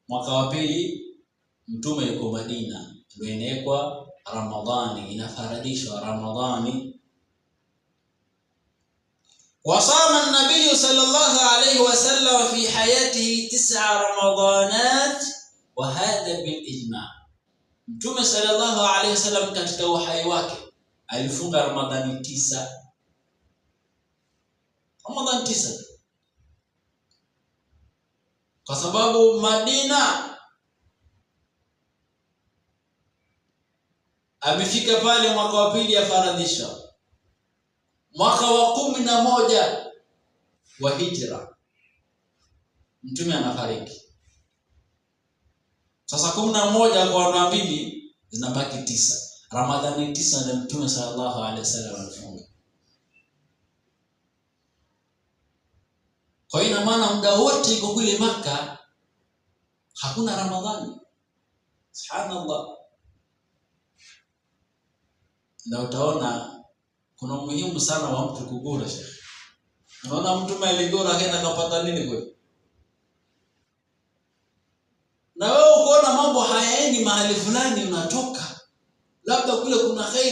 mwaka wa pili mtume yuko Madina, ndio inaekwa Ramadhani, inafaradishwa Ramadhani. وصام النبي صلى الله عليه وسلم في حياته 9 رمضانات وهذا بالإجماع. Mtume sallallahu alayhi wasallam katika uhai wake alifunga Ramadhani 9. Ramadhani 9. Kwa sababu Madina amefika pale mwaka wa pili ya faradhisha. Mwaka wa 11 wa hijra mtume anafariki. Sasa 11 kwa 2 zinabaki 9. Ramadhani 9 ndio mtume sallallahu alaihi wasallam alifunga. Kwa hiyo ina maana muda wote iko kule Makka hakuna Ramadhani. Subhanallah. Na utaona kuna umuhimu sana wa mtu kugura Sheikh. Unaona mtu aligora akaenda kapata nini kweli? Na wewe ukoona mambo hayaendi mahali fulani unatoka. Labda kule kuna khair